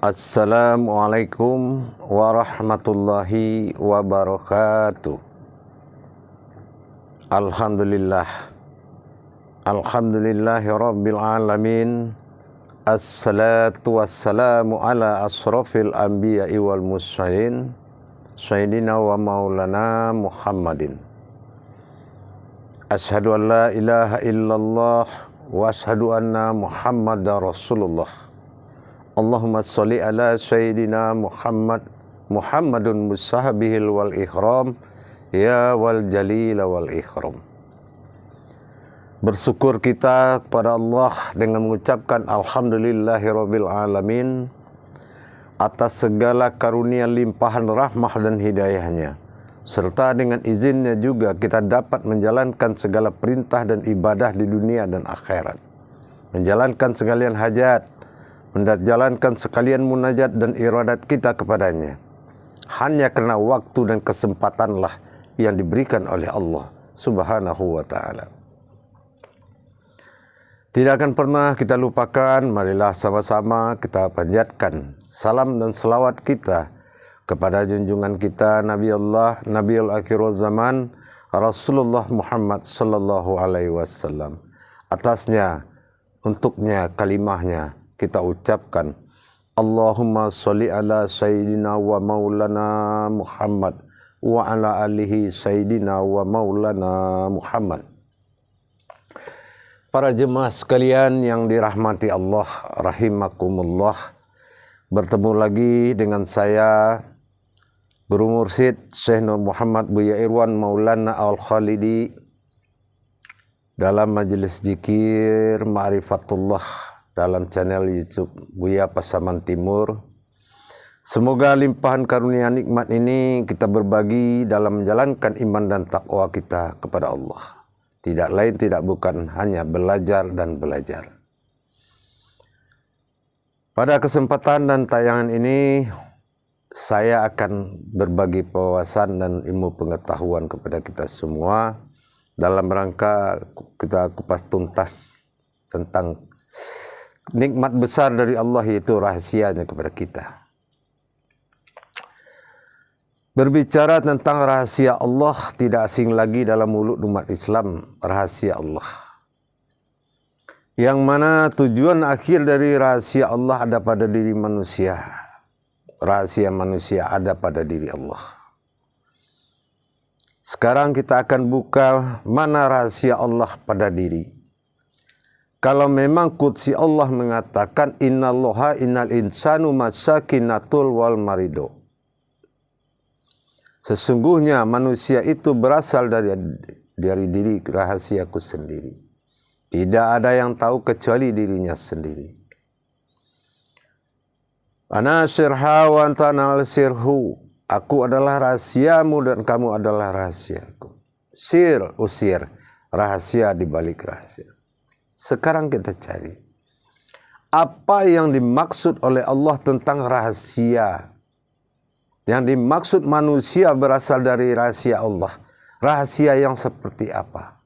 Assalamualaikum warahmatullahi wabarakatuh. Alhamdulillah. Alhamdulillahi rabbil alamin. Assalatu wassalamu ala asrafil anbiya'i wal mursalin Sayyidina wa maulana Muhammadin. Ashhadu an la ilaha illallah wa ashhadu anna Muhammadar Rasulullah. Allahumma sholli ala Sayyidina Muhammadun musahabihil wal ihram ya wal jalil wal ihram. Bersyukur kita kepada Allah dengan mengucapkan alhamdulillahirabbil alamin atas segala karunia limpahan rahmah dan hidayahnya, serta dengan izinnya juga kita dapat menjalankan segala perintah dan ibadah di dunia dan akhirat, menjalankan sekalian hajat, menjalankan sekalian munajat dan iradat kita kepadanya, hanya karena waktu dan kesempatanlah yang diberikan oleh Allah Subhanahu wa ta'ala. Tidak akan pernah kita lupakan, marilah sama-sama kita panjatkan salam dan selawat kita kepada junjungan kita Nabiul Akhirul Zaman Rasulullah Muhammad sallallahu alaihi wasallam. Atasnya, untuknya, kalimahnya kita ucapkan Allahumma sholli ala Sayyidina wa maulana Muhammad wa ala alihi Sayyidina wa maulana Muhammad. Para jemaah sekalian yang dirahmati Allah rahimakumullah, bertemu lagi dengan saya Guru Mursyid Syekh Nur Muhammad Buya Irwan Maulana Al-Khalidi dalam majelis zikir Ma'rifatullah dalam channel YouTube Buya Pasaman Timur. Semoga limpahan karunia nikmat ini kita berbagi dalam menjalankan iman dan takwa kita kepada Allah. Tidak lain tidak bukan hanya belajar dan belajar. Pada kesempatan dan tayangan ini saya akan berbagi wawasan dan ilmu pengetahuan kepada kita semua dalam rangka kita kupas tuntas tentang nikmat besar dari Allah, yaitu rahasianya kepada kita. Berbicara tentang rahasia Allah tidak asing lagi dalam mulut umat Islam, rahasia Allah. Yang mana tujuan akhir dari rahasia Allah ada pada diri manusia. Rahasia manusia ada pada diri Allah. Sekarang kita akan buka mana rahasia Allah pada diri. Kalau memang qudsi Allah mengatakan innallaha innal insanu masakinatul wal marido. Sesungguhnya manusia itu berasal dari diri rahasiaku sendiri. Tidak ada yang tahu kecuali dirinya sendiri. Ana sirha wa anta sirhu. Aku adalah rahasiamu dan kamu adalah rahasiaku. Sir, usir, rahasia di balik rahasia. Sekarang kita cari apa yang dimaksud oleh Allah tentang rahasia. Yang dimaksud manusia berasal dari rahasia Allah. Rahasia yang seperti apa?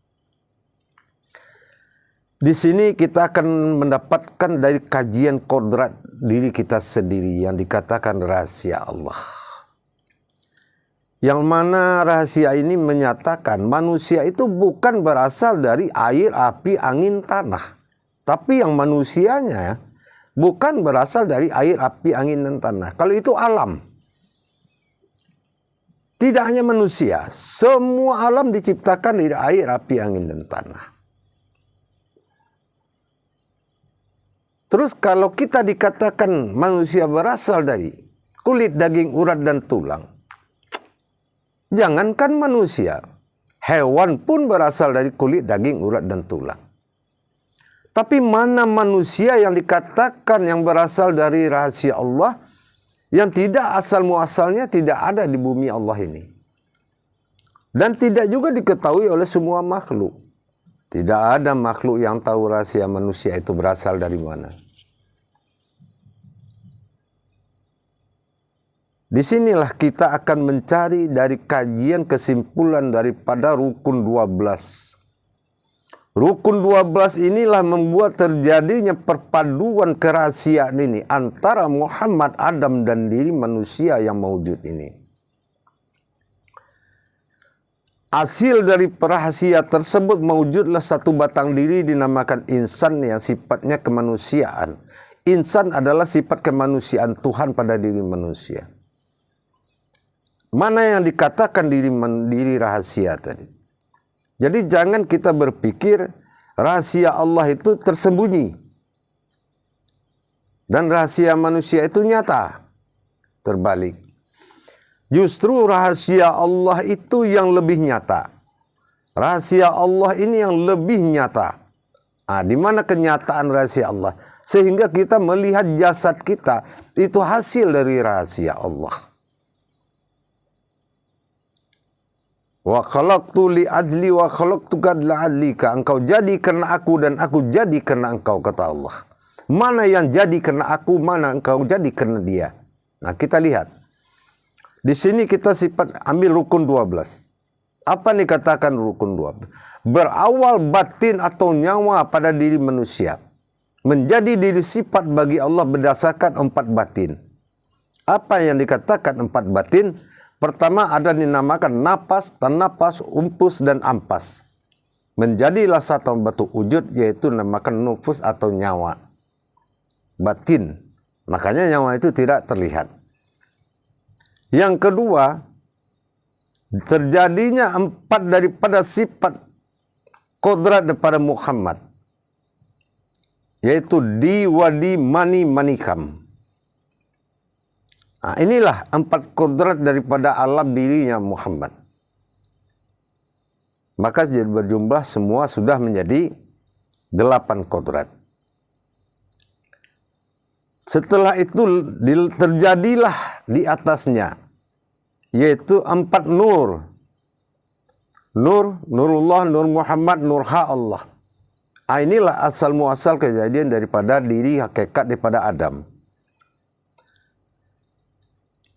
Di sini kita akan mendapatkan dari kajian kodrat diri kita sendiri yang dikatakan rahasia Allah. Yang mana rahasia ini menyatakan manusia itu bukan berasal dari air, api, angin, tanah. Tapi yang manusianya bukan berasal dari air, api, angin, dan tanah. Kalau itu alam. Tidak hanya manusia, semua alam diciptakan dari air, api, angin, dan tanah. Terus kalau kita dikatakan manusia berasal dari kulit, daging, urat, dan tulang. Jangankan manusia, hewan pun berasal dari kulit, daging, urat, dan tulang. Tapi mana manusia yang dikatakan yang berasal dari rahasia Allah, yang tidak asal muasalnya tidak ada di bumi Allah ini. Dan tidak juga diketahui oleh semua makhluk. Tidak ada makhluk yang tahu rahasia manusia itu berasal dari mana. Disinilah kita akan mencari dari kajian kesimpulan daripada rukun 12. Rukun 12 inilah membuat terjadinya perpaduan kerahasiaan ini antara Muhammad, Adam, dan diri manusia yang mewujud ini. Hasil dari rahasia tersebut mewujudlah satu batang diri dinamakan insan yang sifatnya kemanusiaan. Insan adalah sifat kemanusiaan Tuhan pada diri manusia. Mana yang dikatakan diri rahasia tadi? Jadi jangan kita berpikir rahasia Allah itu tersembunyi. Dan rahasia manusia itu nyata. Terbalik. Justru rahasia Allah itu yang lebih nyata. Rahasia Allah ini yang lebih nyata. Di mana kenyataan rahasia Allah? Sehingga kita melihat jasad kita itu hasil dari rahasia Allah. Wa khalaqtu li ajli wa khalaqtuka la'allika. Engkau jadi karena aku dan aku jadi karena engkau, kata Allah. Mana yang jadi karena aku, mana engkau jadi karena dia. Nah, kita lihat. Di sini kita ambil rukun 12. Apa nih katakan rukun 12? Berawal batin atau nyawa pada diri manusia. Menjadi diri sifat bagi Allah berdasarkan 4 batin. Apa yang dikatakan 4 batin? Pertama ada dinamakan napas, tanapas, umpus, dan ampas. Menjadilah satu batu wujud, yaitu dinamakan nufus atau nyawa. Batin. Makanya nyawa itu tidak terlihat. Yang kedua, terjadinya 4 daripada sifat kodrat daripada Muhammad. Yaitu di, wadi, mani, manikam. Nah, inilah 4 kodrat daripada alam dirinya Muhammad. Maka jadi berjumlah semua sudah menjadi 8 kodrat. Setelah itu terjadilah di atasnya, yaitu 4 nur. Nur, Nurullah, Nur Muhammad, Nurha Allah. Inilah asal muasal kejadian daripada diri hakikat daripada Adam.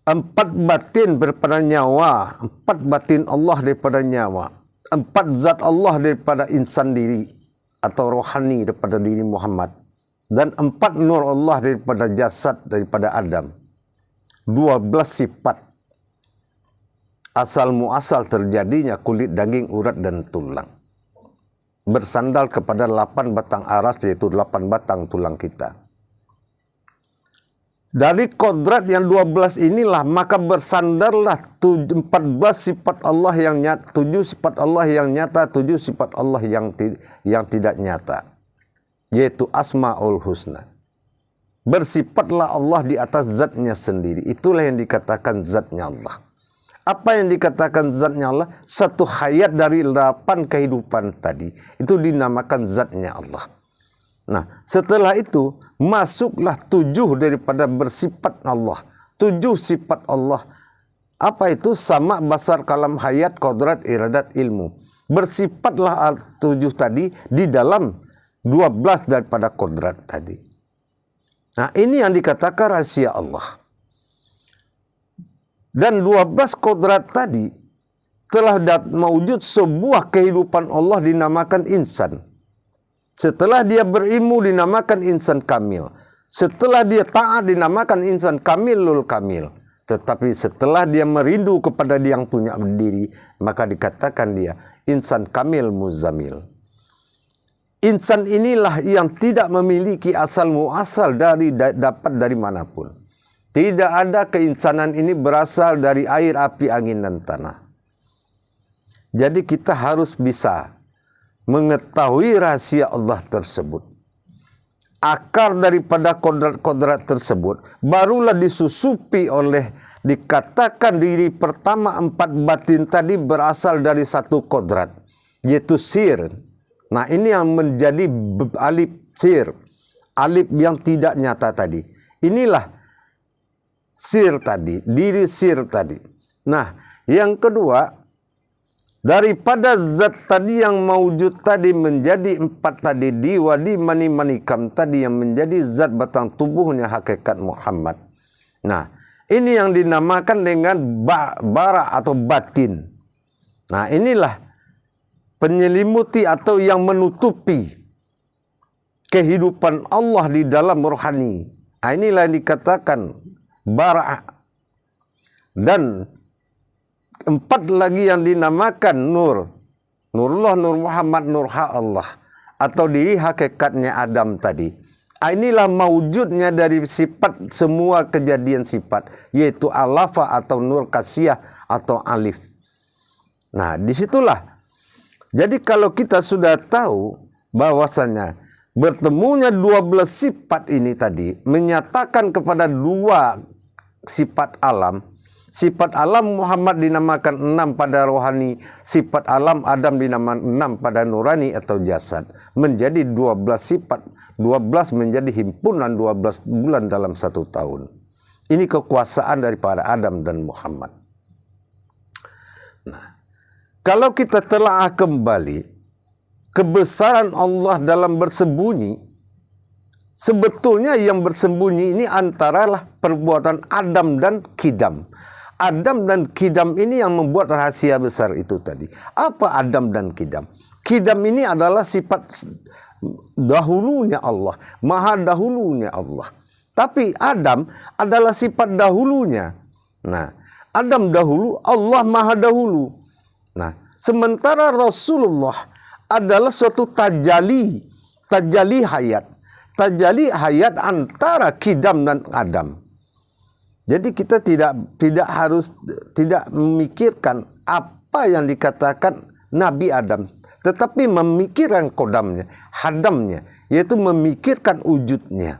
4 batin daripada nyawa, 4 batin Allah daripada nyawa, 4 zat Allah daripada insan diri atau rohani daripada diri Muhammad, dan 4 nur Allah daripada jasad daripada Adam. 12 sifat asal muasal terjadinya kulit, daging, urat, dan tulang. Bersandal kepada 8 batang aras, yaitu 8 batang tulang kita. Dari kodrat yang 12 inilah maka bersandarlah 14 sifat Allah yang nyata, 7 sifat Allah yang nyata, 7 sifat Allah yang tidak nyata, yaitu Asmaul Husna. Bersifatlah Allah di atas zatnya sendiri. Itulah yang dikatakan zatnya Allah. Apa yang dikatakan zatnya Allah? Satu hayat dari 8 kehidupan tadi. Itu dinamakan zatnya Allah. Nah, setelah itu masuklah 7 daripada bersifat Allah. 7 sifat Allah. Apa itu? Sama, basar, kalam, hayat, kodrat, iradat, ilmu. Bersifatlah 7 tadi di dalam 12 daripada kodrat tadi. Nah, ini yang dikatakan rahasia Allah. Dan 12 kodrat tadi telah mewujud sebuah kehidupan Allah dinamakan insan. Setelah dia berilmu dinamakan insan kamil. Setelah dia taat dinamakan insan kamilul kamil. Tetapi setelah dia merindu kepada dia yang punya diri, maka dikatakan dia insan kamil muzamil. Insan inilah yang tidak memiliki asal muasal dapat dari manapun. Tidak ada keinsanan ini berasal dari air, api, angin, dan tanah. Jadi kita harus bisa mengetahui rahasia Allah tersebut. Akar daripada kodrat tersebut barulah disusupi oleh dikatakan diri pertama 4 batin tadi berasal dari satu kodrat, yaitu sir. Nah, ini yang menjadi alif sir, alif yang tidak nyata tadi. Inilah sir tadi, diri sir tadi. Nah, yang kedua, daripada zat tadi yang mewujud tadi menjadi 4 tadi, di, wadi, mani, manikam tadi yang menjadi zat batang tubuhnya hakikat Muhammad. Nah, ini yang dinamakan dengan bara atau batin. Nah, inilah penyelimuti atau yang menutupi kehidupan Allah di dalam rohani. Inilah yang dikatakan bara'. Dan 4 lagi yang dinamakan nur. Nurullah, Nur Muhammad, Nur Allah. Atau diri hakikatnya Adam tadi. Inilah mewujudnya dari sifat semua kejadian sifat. Yaitu alafa atau nur kasiyah atau alif. Nah disitulah. Jadi kalau kita sudah tahu bahwasanya bertemunya 12 sifat ini tadi. Menyatakan kepada 2 sifat alam. Sifat alam Muhammad dinamakan 6 pada rohani. Sifat alam Adam dinamakan 6 pada nurani atau jasad. Menjadi 12 sifat. 12 menjadi himpunan 12 bulan dalam 1 tahun. Ini kekuasaan daripada Adam dan Muhammad. Nah, kalau kita telah kembali kebesaran Allah dalam bersembunyi. Sebetulnya yang bersembunyi ini antaralah perbuatan Adam dan Kidam. Adam dan Kidam ini yang membuat rahasia besar itu tadi. Apa Adam dan Kidam? Kidam ini adalah sifat dahulunya Allah. Maha dahulunya Allah. Tapi Adam adalah sifat dahulunya. Nah, Adam dahulu, Allah maha dahulu. Nah, sementara Rasulullah adalah suatu tajali hayat. Tajali hayat antara Kidam dan Adam. Jadi kita tidak memikirkan apa yang dikatakan Nabi Adam, tetapi memikirkan kodamnya, hadamnya, yaitu memikirkan wujudnya.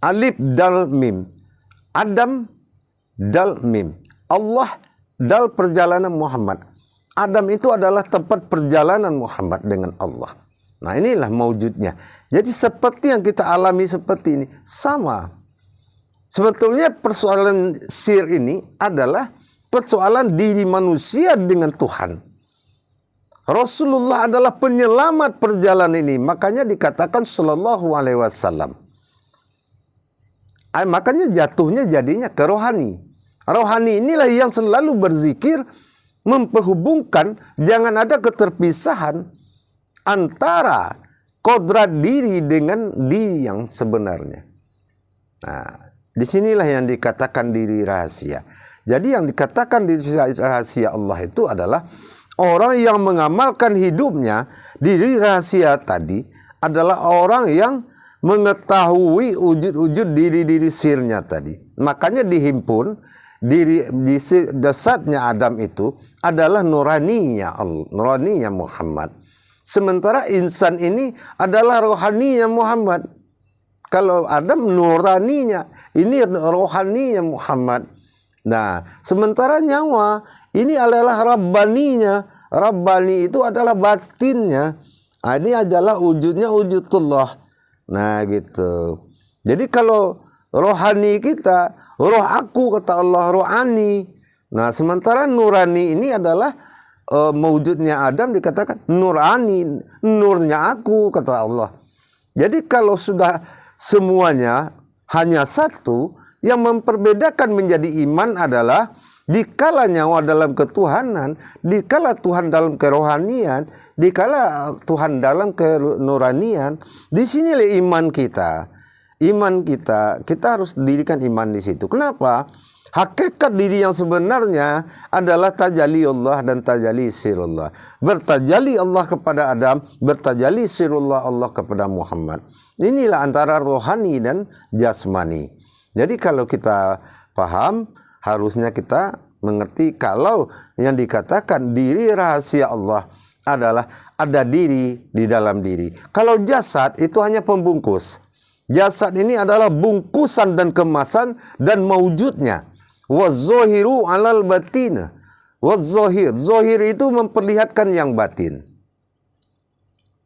Alif dal mim. Adam dal mim. Allah dal perjalanan Muhammad. Adam itu adalah tempat perjalanan Muhammad dengan Allah. Nah inilah mewujudnya. Jadi seperti yang kita alami seperti ini, sama. Sebetulnya persoalan sir ini adalah persoalan diri manusia dengan Tuhan. Rasulullah adalah penyelamat perjalanan ini. Makanya dikatakan sallallahu alaihi wasallam. Makanya jatuhnya jadinya ke rohani. Rohani inilah yang selalu berzikir, memperhubungkan, jangan ada keterpisahan antara kodrat diri dengan diri yang sebenarnya. Nah, disinilah yang dikatakan diri rahasia. Jadi yang dikatakan diri rahasia Allah itu adalah orang yang mengamalkan hidupnya. Diri rahasia tadi adalah orang yang mengetahui wujud-wujud diri-diri sirnya tadi. Makanya dihimpun di dasarnya Adam itu adalah nuraninya Allah, nuraninya Muhammad. Sementara insan ini adalah rohaninya Muhammad. Kalau Adam nuraninya, ini rohaninya Muhammad. Nah, sementara nyawa ini adalah rabbaninya. Rabbani itu adalah batinnya. Nah, ini adalah wujudnya wujudullah. Nah, gitu. Jadi kalau rohani kita, roh aku kata Allah, rohani. Nah, sementara nurani ini adalah mewujudnya Adam dikatakan nurani, nurnya aku kata Allah. Jadi kalau sudah semuanya hanya satu, yang memperbedakan menjadi iman adalah dikala nyawa dalam ketuhanan, dikala Tuhan dalam kerohanian, dikala Tuhan dalam kenuranian. Di sinilah iman kita. Iman kita harus dirikan iman di situ. Kenapa? Hakikat diri yang sebenarnya adalah tajalli Allah dan tajalli sirullah. Bertajalli Allah kepada Adam, bertajalli sirullah Allah kepada Muhammad. Inilah antara rohani dan jasmani. Jadi kalau kita paham, harusnya kita mengerti kalau yang dikatakan diri rahasia Allah adalah ada diri di dalam diri. Kalau jasad itu hanya pembungkus. Jasad ini adalah bungkusan dan kemasan dan mewujudnya. Waz-zahiru 'alal batin. Waz-zahir, zahir itu memperlihatkan yang batin.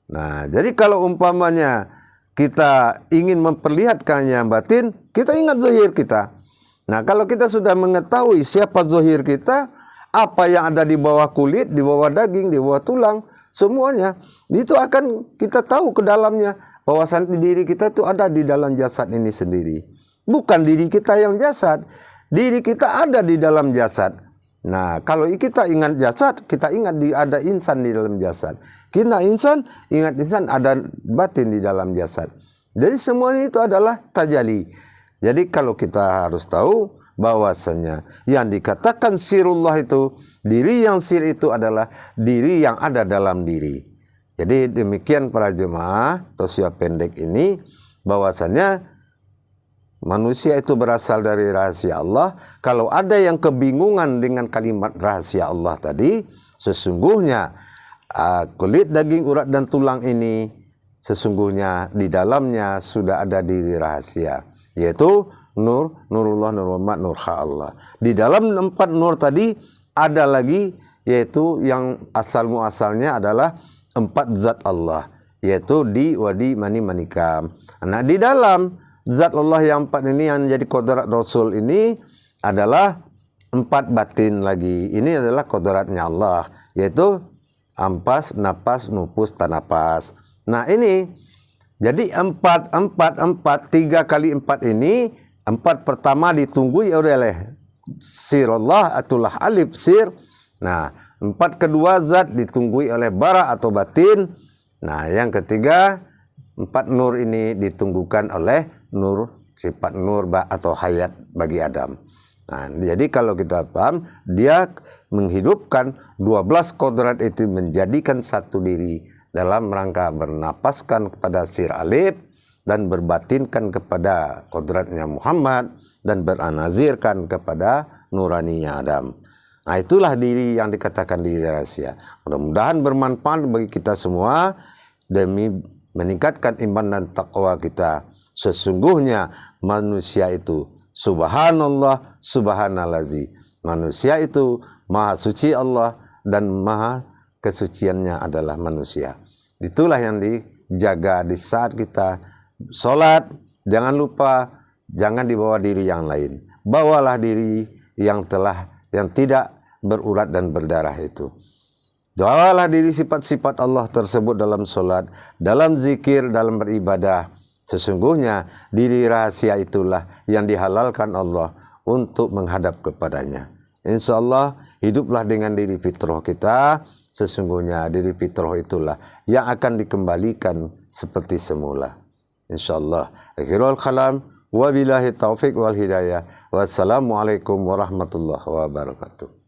Nah, jadi kalau umpamanya kita ingin memperlihatkan yang batin, kita ingat zahir kita. Nah, kalau kita sudah mengetahui siapa zahir kita, apa yang ada di bawah kulit, di bawah daging, di bawah tulang, semuanya itu akan kita tahu ke dalamnya. Bahwasan diri kita itu ada di dalam jasad ini sendiri. Bukan diri kita yang jasad. Diri kita ada di dalam jasad. Nah, kalau kita ingat jasad, kita ingat ada insan di dalam jasad. Kita insan, ingat insan, ada batin di dalam jasad. Jadi semuanya itu adalah tajalli. Jadi kalau kita harus tahu bahwasanya yang dikatakan sirullah itu, diri yang sir itu adalah diri yang ada dalam diri. Jadi demikian para jemaah tausiah pendek ini, bahwasanya manusia itu berasal dari rahasia Allah. Kalau ada yang kebingungan dengan kalimat rahasia Allah tadi, sesungguhnya kulit, daging, urat, dan tulang ini sesungguhnya di dalamnya sudah ada diri rahasia, yaitu nur, nurullah, nur Muhammad, nur Allah. Di dalam 4 nur tadi ada lagi, yaitu yang asal muasalnya adalah 4 zat Allah, yaitu di, wadi, mani, manikam. Nah, di dalam zat Allah yang 4 ini yang jadi kodrat Rasul ini adalah 4 batin lagi. Ini adalah kodratnya Allah, yaitu ampas, napas, nufus, tanapas. Nah ini, jadi 3 kali 4 ini, 4 pertama ditunggui oleh sirullah atulah alif sir. Nah 4 kedua zat ditunggui oleh bara atau batin. Nah yang ketiga 4 nur ini ditunggukan oleh nur, sifat nur atau hayat bagi Adam. Nah jadi kalau kita paham, dia menghidupkan 12 kodrat itu menjadikan satu diri dalam rangka bernapaskan kepada sir alif dan berbatinkan kepada kodratnya Muhammad dan beranazirkan kepada nuraninya Adam. Nah itulah diri yang dikatakan diri rahasia. Mudah-mudahan bermanfaat bagi kita semua demi meningkatkan iman dan takwa kita. Sesungguhnya manusia itu subhanallah subhanalazi. Manusia itu maha suci Allah dan maha kesuciannya adalah manusia. Itulah yang dijaga di saat kita sholat. Jangan lupa, jangan dibawa diri yang lain. Bawalah diri yang tidak berurat dan berdarah itu. Bawalah diri sifat-sifat Allah tersebut dalam sholat, dalam zikir, dalam beribadah. Sesungguhnya diri rahasia itulah yang dihalalkan Allah untuk menghadap kepadanya. Insya Allah hiduplah dengan diri fitrah kita. Sesungguhnya diri fitrah itulah yang akan dikembalikan seperti semula. Insya Allah. Akhirul kalam. Wabillahi taufiq wal hidayah. Wassalamualaikum warahmatullahi wabarakatuh.